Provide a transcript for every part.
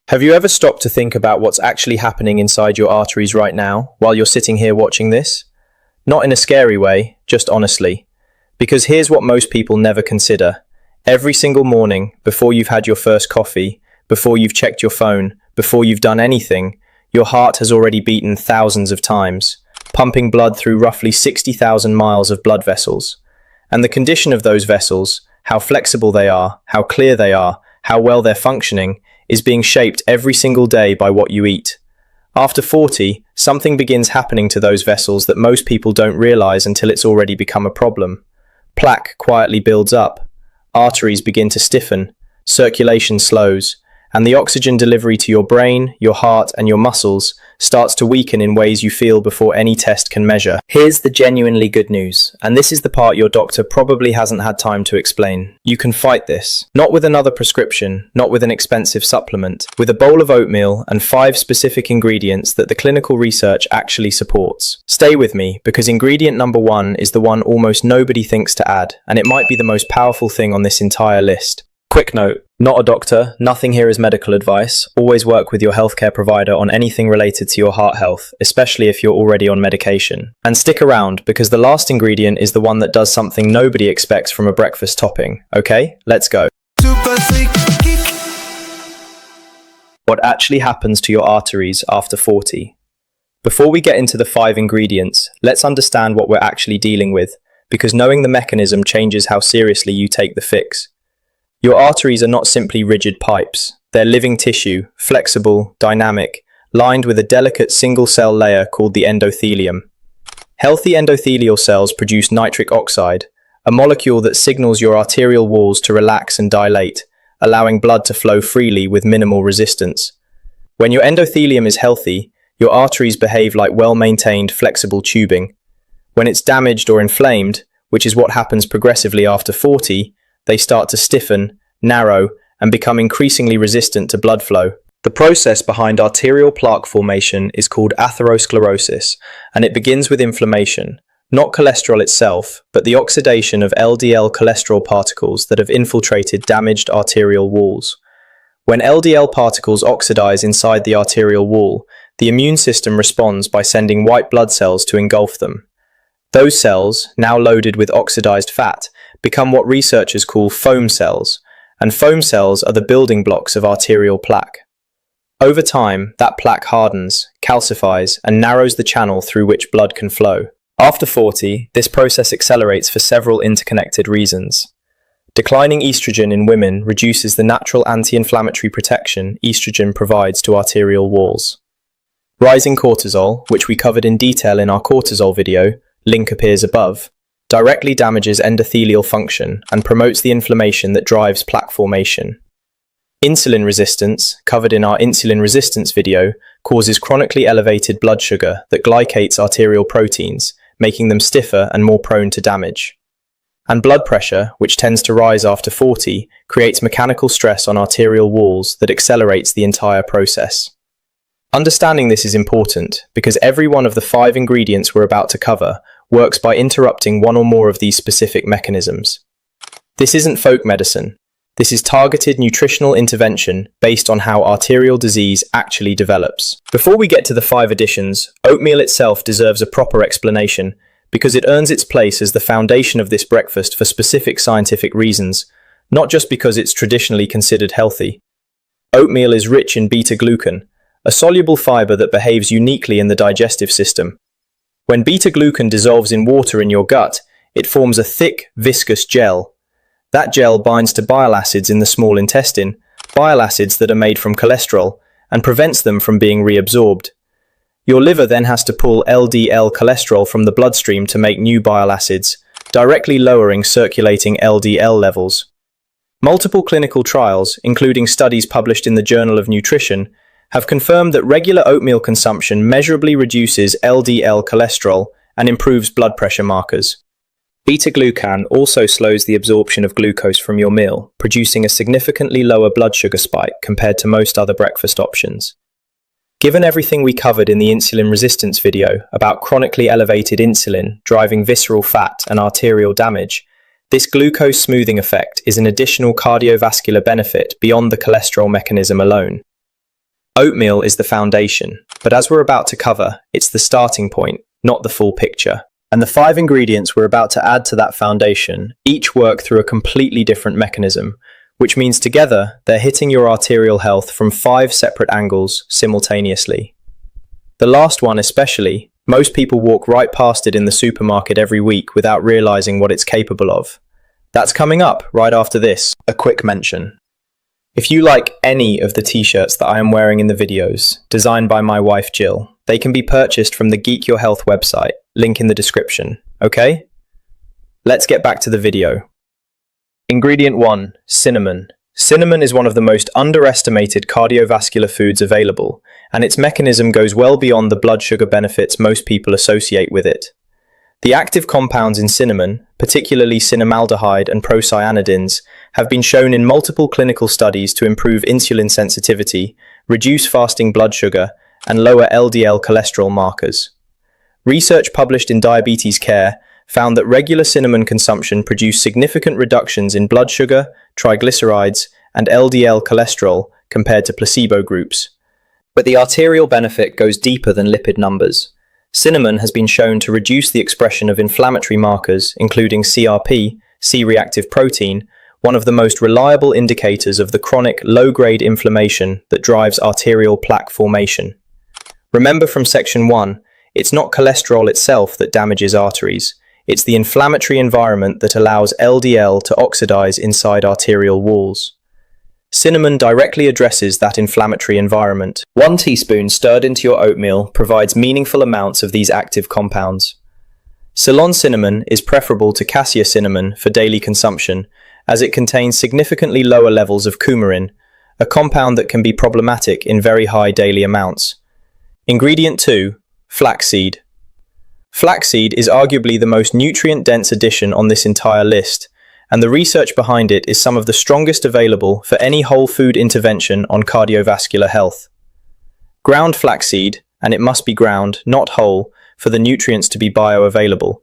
Have you ever stopped to think about what's actually happening inside your arteries right now while you're sitting here watching this? Not in a scary way, just honestly. Because here's what most people never consider. Every single morning, before you've had your first coffee, before you've checked your phone, before you've done anything, your heart has already beaten thousands of times, pumping blood through roughly 60,000 miles of blood vessels. And the condition of those vessels, how flexible they are, how clear they are, how well they're functioning, is being shaped every single day by what you eat. After 40, something begins happening to those vessels that most people don't realize until it's already become a problem. Plaque quietly builds up, arteries begin to stiffen, circulation slows, and the oxygen delivery to your brain, your heart, and your muscles starts to weaken in ways you feel before any test can measure. Here's the genuinely good news, and this is the part your doctor probably hasn't had time to explain. You can fight this. Not with another prescription, not with an expensive supplement, with a bowl of oatmeal and 5 specific ingredients that the clinical research actually supports. Stay with me, because ingredient number 1 is the one almost nobody thinks to add, and it might be the most powerful thing on this entire list. Quick note, not a doctor, nothing here is medical advice. Always work with your healthcare provider on anything related to your heart health, especially if you're already on medication. And stick around, because the last ingredient is the one that does something nobody expects from a breakfast topping. Okay, let's go. What actually happens to your arteries after 40? Before we get into the 5 ingredients, let's understand what we're actually dealing with, because knowing the mechanism changes how seriously you take the fix. Your arteries are not simply rigid pipes. They're living tissue, flexible, dynamic, lined with a delicate single-cell layer called the endothelium. Healthy endothelial cells produce nitric oxide, a molecule that signals your arterial walls to relax and dilate, allowing blood to flow freely with minimal resistance. When your endothelium is healthy, your arteries behave like well-maintained, flexible tubing. When it's damaged or inflamed, which is what happens progressively after 40, they start to stiffen, narrow, and become increasingly resistant to blood flow. The process behind arterial plaque formation is called atherosclerosis, and it begins with inflammation, not cholesterol itself, but the oxidation of LDL cholesterol particles that have infiltrated damaged arterial walls. When LDL particles oxidize inside the arterial wall, the immune system responds by sending white blood cells to engulf them. Those cells, now loaded with oxidized fat, become what researchers call foam cells, and foam cells are the building blocks of arterial plaque. Over time, that plaque hardens, calcifies, and narrows the channel through which blood can flow. After 40, this process accelerates for several interconnected reasons. Declining estrogen in women reduces the natural anti-inflammatory protection estrogen provides to arterial walls. Rising cortisol, which we covered in detail in our cortisol video, link appears above, directly damages endothelial function and promotes the inflammation that drives plaque formation. Insulin resistance, covered in our insulin resistance video, causes chronically elevated blood sugar that glycates arterial proteins, making them stiffer and more prone to damage. And blood pressure, which tends to rise after 40, creates mechanical stress on arterial walls that accelerates the entire process. Understanding this is important because every one of the 5 ingredients we're about to cover works by interrupting one or more of these specific mechanisms. This isn't folk medicine. This is targeted nutritional intervention based on how arterial disease actually develops. Before we get to the 5 additions, oatmeal itself deserves a proper explanation because it earns its place as the foundation of this breakfast for specific scientific reasons, not just because it's traditionally considered healthy. Oatmeal is rich in beta-glucan, a soluble fiber that behaves uniquely in the digestive system. When beta-glucan dissolves in water in your gut, it forms a thick, viscous gel. That gel binds to bile acids in the small intestine, bile acids that are made from cholesterol, and prevents them from being reabsorbed. Your liver then has to pull LDL cholesterol from the bloodstream to make new bile acids, directly lowering circulating LDL levels. Multiple clinical trials, including studies published in the Journal of Nutrition, have confirmed that regular oatmeal consumption measurably reduces LDL cholesterol and improves blood pressure markers. Beta-glucan also slows the absorption of glucose from your meal, producing a significantly lower blood sugar spike compared to most other breakfast options. Given everything we covered in the insulin resistance video about chronically elevated insulin driving visceral fat and arterial damage, this glucose smoothing effect is an additional cardiovascular benefit beyond the cholesterol mechanism alone. Oatmeal is the foundation, but as we're about to cover, it's the starting point, not the full picture. And the 5 ingredients we're about to add to that foundation each work through a completely different mechanism, which means together they're hitting your arterial health from 5 separate angles simultaneously. The last one especially, most people walk right past it in the supermarket every week without realizing what it's capable of. That's coming up right after this, a quick mention. If you like any of the t-shirts that I am wearing in the videos, designed by my wife Jill, they can be purchased from the Geek Your Health website, link in the description, okay? Let's get back to the video. Ingredient 1, cinnamon. Cinnamon is one of the most underestimated cardiovascular foods available, and its mechanism goes well beyond the blood sugar benefits most people associate with it. The active compounds in cinnamon, particularly cinnamaldehyde and procyanidins, have been shown in multiple clinical studies to improve insulin sensitivity, reduce fasting blood sugar, and lower LDL cholesterol markers. Research published in Diabetes Care found that regular cinnamon consumption produced significant reductions in blood sugar, triglycerides, and LDL cholesterol compared to placebo groups. But the arterial benefit goes deeper than lipid numbers. Cinnamon has been shown to reduce the expression of inflammatory markers, including CRP, C-reactive protein, one of the most reliable indicators of the chronic low-grade inflammation that drives arterial plaque formation. Remember from section 1, it's not cholesterol itself that damages arteries. It's the inflammatory environment that allows LDL to oxidize inside arterial walls. Cinnamon directly addresses that inflammatory environment. 1 teaspoon stirred into your oatmeal provides meaningful amounts of these active compounds. Ceylon cinnamon is preferable to cassia cinnamon for daily consumption, as it contains significantly lower levels of coumarin, a compound that can be problematic in very high daily amounts. Ingredient 2, flaxseed. Flaxseed is arguably the most nutrient-dense addition on this entire list, and the research behind it is some of the strongest available for any whole food intervention on cardiovascular health. Ground flaxseed, and it must be ground, not whole, for the nutrients to be bioavailable,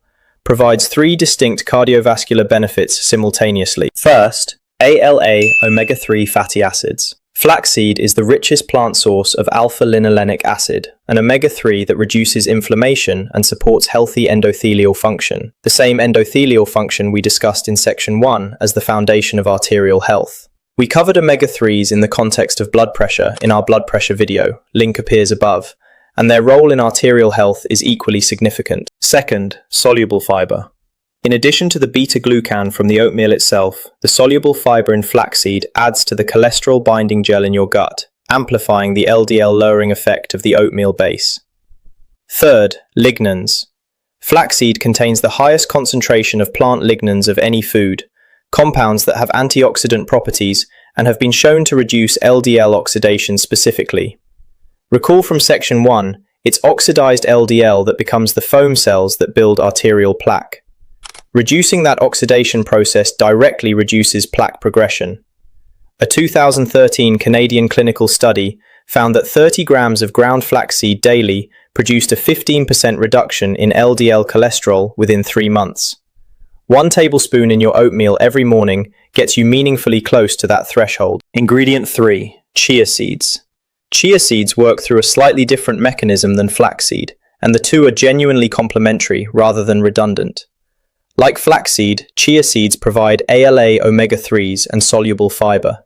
provides 3 distinct cardiovascular benefits simultaneously. First, ALA omega-3 fatty acids. Flaxseed is the richest plant source of alpha-linolenic acid, an omega-3 that reduces inflammation and supports healthy endothelial function, the same endothelial function we discussed in section 1 as the foundation of arterial health. We covered omega-3s in the context of blood pressure in our blood pressure video, link appears above, and their role in arterial health is equally significant. Second, soluble fiber. In addition to the beta-glucan from the oatmeal itself, the soluble fiber in flaxseed adds to the cholesterol-binding gel in your gut, amplifying the LDL-lowering effect of the oatmeal base. Third, lignans. Flaxseed contains the highest concentration of plant lignans of any food, compounds that have antioxidant properties and have been shown to reduce LDL oxidation specifically. Recall from section 1, it's oxidized LDL that becomes the foam cells that build arterial plaque. Reducing that oxidation process directly reduces plaque progression. A 2013 Canadian clinical study found that 30 grams of ground flaxseed daily produced a 15% reduction in LDL cholesterol within 3 months. 1 tablespoon in your oatmeal every morning gets you meaningfully close to that threshold. Ingredient 3, chia seeds. Chia seeds work through a slightly different mechanism than flaxseed, and the two are genuinely complementary rather than redundant. Like flaxseed, chia seeds provide ALA omega-3s and soluble fiber,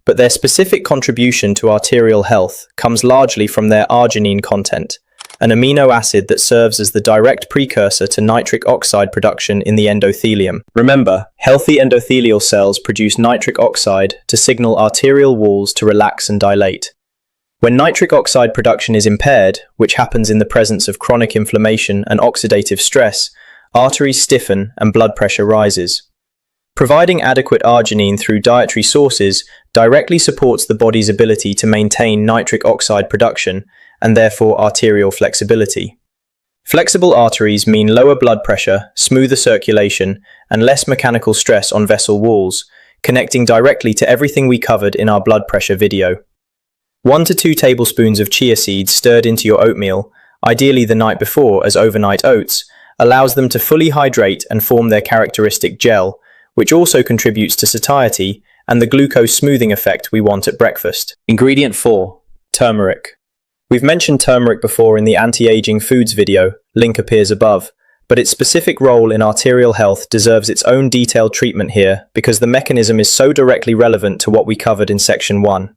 but their specific contribution to arterial health comes largely from their arginine content, an amino acid that serves as the direct precursor to nitric oxide production in the endothelium. Remember, healthy endothelial cells produce nitric oxide to signal arterial walls to relax and dilate. When nitric oxide production is impaired, which happens in the presence of chronic inflammation and oxidative stress, arteries stiffen and blood pressure rises. Providing adequate arginine through dietary sources directly supports the body's ability to maintain nitric oxide production and therefore arterial flexibility. Flexible arteries mean lower blood pressure, smoother circulation, and less mechanical stress on vessel walls, connecting directly to everything we covered in our blood pressure video. 1 to 2 tablespoons of chia seeds stirred into your oatmeal, ideally the night before as overnight oats, allows them to fully hydrate and form their characteristic gel, which also contributes to satiety and the glucose smoothing effect we want at breakfast. Ingredient 4, Turmeric. We've mentioned turmeric before in the anti-aging foods video, link appears above, but its specific role in arterial health deserves its own detailed treatment here because the mechanism is so directly relevant to what we covered in section 1.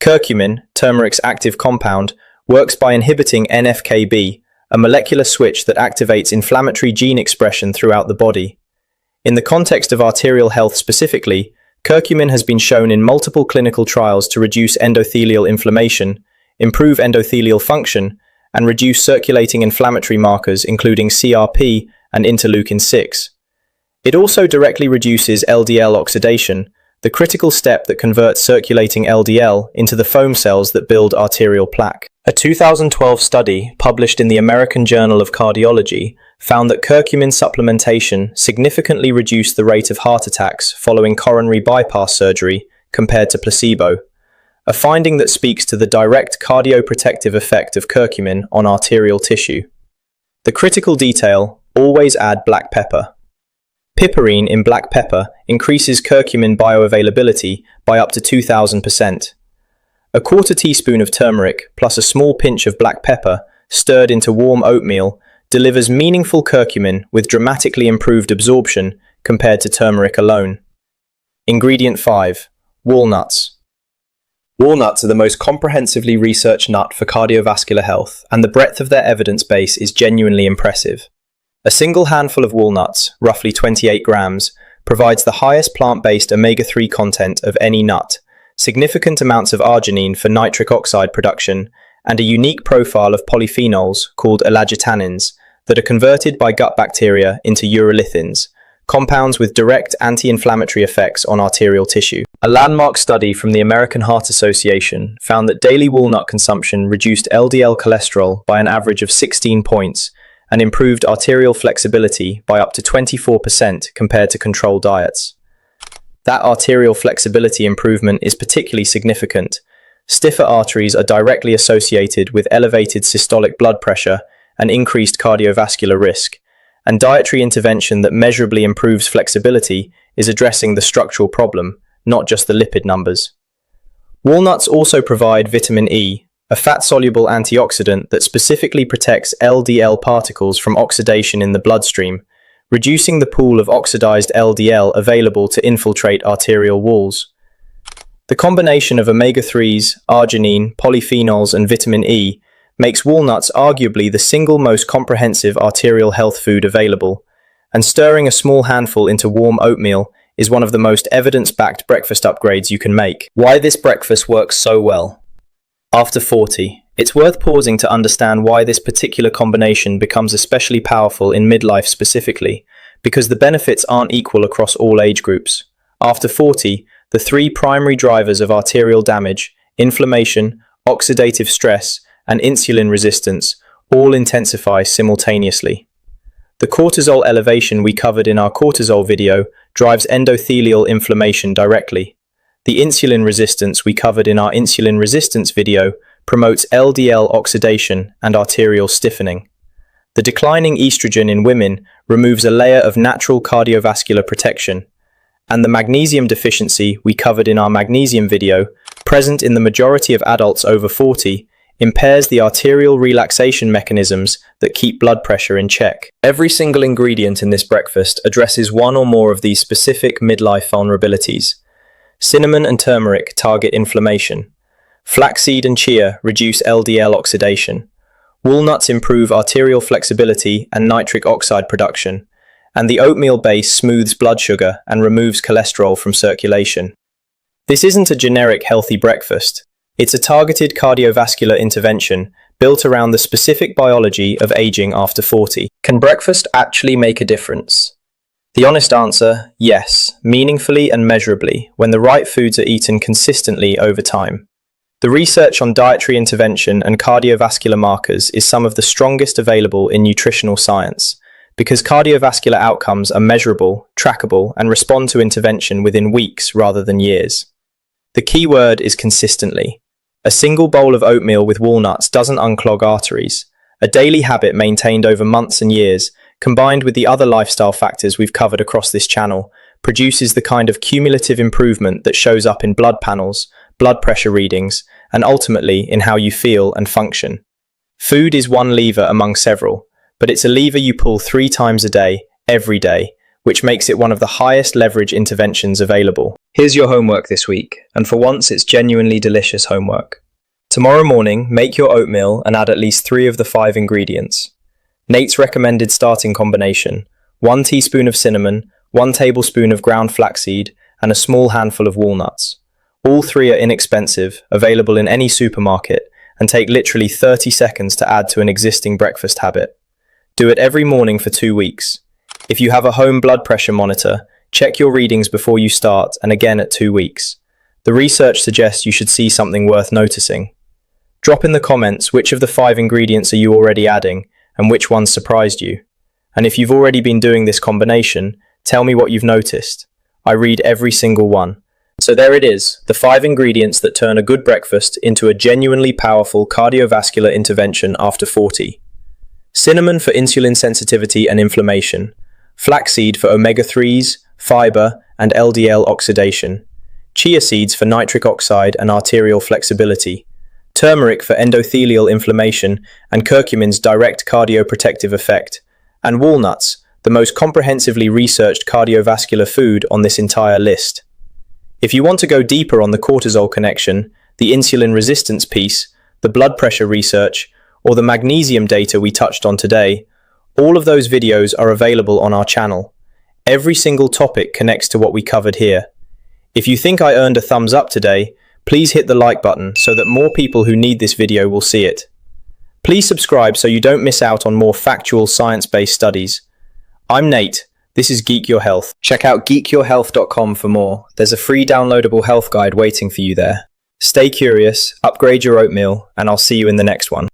Curcumin, turmeric's active compound, works by inhibiting NF-κB, a molecular switch that activates inflammatory gene expression throughout the body. In the context of arterial health specifically, curcumin has been shown in multiple clinical trials to reduce endothelial inflammation, improve endothelial function, and reduce circulating inflammatory markers including CRP and interleukin-6. It also directly reduces LDL oxidation, the critical step that converts circulating LDL into the foam cells that build arterial plaque. A 2012 study published in the American Journal of Cardiology found that curcumin supplementation significantly reduced the rate of heart attacks following coronary bypass surgery compared to placebo, a finding that speaks to the direct cardioprotective effect of curcumin on arterial tissue. The critical detail: always add black pepper. Piperine in black pepper increases curcumin bioavailability by up to 2,000%. A quarter teaspoon of turmeric plus a small pinch of black pepper stirred into warm oatmeal delivers meaningful curcumin with dramatically improved absorption compared to turmeric alone. Ingredient 5. Walnuts. Walnuts are the most comprehensively researched nut for cardiovascular health, and the breadth of their evidence base is genuinely impressive. A single handful of walnuts, roughly 28 grams, provides the highest plant-based omega-3 content of any nut, significant amounts of arginine for nitric oxide production, and a unique profile of polyphenols, called elagitannins, that are converted by gut bacteria into urolithins, compounds with direct anti-inflammatory effects on arterial tissue. A landmark study from the American Heart Association found that daily walnut consumption reduced LDL cholesterol by an average of 16 points and improved arterial flexibility by up to 24% compared to control diets. That arterial flexibility improvement is particularly significant. Stiffer arteries are directly associated with elevated systolic blood pressure and increased cardiovascular risk, and dietary intervention that measurably improves flexibility is addressing the structural problem, not just the lipid numbers. Walnuts also provide vitamin E, a fat-soluble antioxidant that specifically protects LDL particles from oxidation in the bloodstream, reducing the pool of oxidized LDL available to infiltrate arterial walls. The combination of omega-3s, arginine, polyphenols, and vitamin E makes walnuts arguably the single most comprehensive arterial health food available, and stirring a small handful into warm oatmeal is one of the most evidence-backed breakfast upgrades you can make. Why this breakfast works so well? After 40, it's worth pausing to understand why this particular combination becomes especially powerful in midlife specifically, because the benefits aren't equal across all age groups. After 40, the three primary drivers of arterial damage, inflammation, oxidative stress, and insulin resistance, all intensify simultaneously. The cortisol elevation we covered in our cortisol video drives endothelial inflammation directly. The insulin resistance we covered in our insulin resistance video promotes LDL oxidation and arterial stiffening. The declining estrogen in women removes a layer of natural cardiovascular protection, and the magnesium deficiency we covered in our magnesium video, present in the majority of adults over 40, impairs the arterial relaxation mechanisms that keep blood pressure in check. Every single ingredient in this breakfast addresses one or more of these specific midlife vulnerabilities. Cinnamon and turmeric target inflammation. Flaxseed and chia reduce LDL oxidation. Walnuts improve arterial flexibility and nitric oxide production. And the oatmeal base smooths blood sugar and removes cholesterol from circulation. This isn't a generic healthy breakfast. It's a targeted cardiovascular intervention built around the specific biology of aging after 40. Can breakfast actually make a difference? The honest answer, yes, meaningfully and measurably, when the right foods are eaten consistently over time. The research on dietary intervention and cardiovascular markers is some of the strongest available in nutritional science, because cardiovascular outcomes are measurable, trackable, and respond to intervention within weeks rather than years. The key word is consistently. A single bowl of oatmeal with walnuts doesn't unclog arteries. A daily habit maintained over months and years, combined with the other lifestyle factors we've covered across this channel, produces the kind of cumulative improvement that shows up in blood panels, blood pressure readings, and ultimately in how you feel and function. Food is one lever among several, but it's a lever you pull 3 times a day, every day, which makes it one of the highest leverage interventions available. Here's your homework this week, and for once it's genuinely delicious homework. Tomorrow morning, make your oatmeal and add at least 3 of the 5 ingredients. Nate's recommended starting combination: 1 teaspoon of cinnamon, 1 tablespoon of ground flaxseed, and a small handful of walnuts. All 3 are inexpensive, available in any supermarket, and take literally 30 seconds to add to an existing breakfast habit. Do it every morning for 2 weeks. If you have a home blood pressure monitor, check your readings before you start and again at 2 weeks. The research suggests you should see something worth noticing. Drop in the comments which of the 5 ingredients are you already adding and which ones surprised you. And if you've already been doing this combination, tell me what you've noticed. I read every single one. So there it is, the 5 ingredients that turn a good breakfast into a genuinely powerful cardiovascular intervention after 40. Cinnamon for insulin sensitivity and inflammation. Flaxseed for omega-3s, fiber, and LDL oxidation. Chia seeds for nitric oxide and arterial flexibility. Turmeric for endothelial inflammation and curcumin's direct cardioprotective effect. And walnuts, the most comprehensively researched cardiovascular food on this entire list. If you want to go deeper on the cortisol connection, the insulin resistance piece, the blood pressure research, or the magnesium data we touched on today, all of those videos are available on our channel. Every single topic connects to what we covered here. If you think I earned a thumbs up today, please hit the like button so that more people who need this video will see it. Please subscribe so you don't miss out on more factual science-based studies. I'm Nate. This is Geek Your Health. Check out geekyourhealth.com for more. There's a free downloadable health guide waiting for you there. Stay curious, upgrade your oatmeal, and I'll see you in the next one.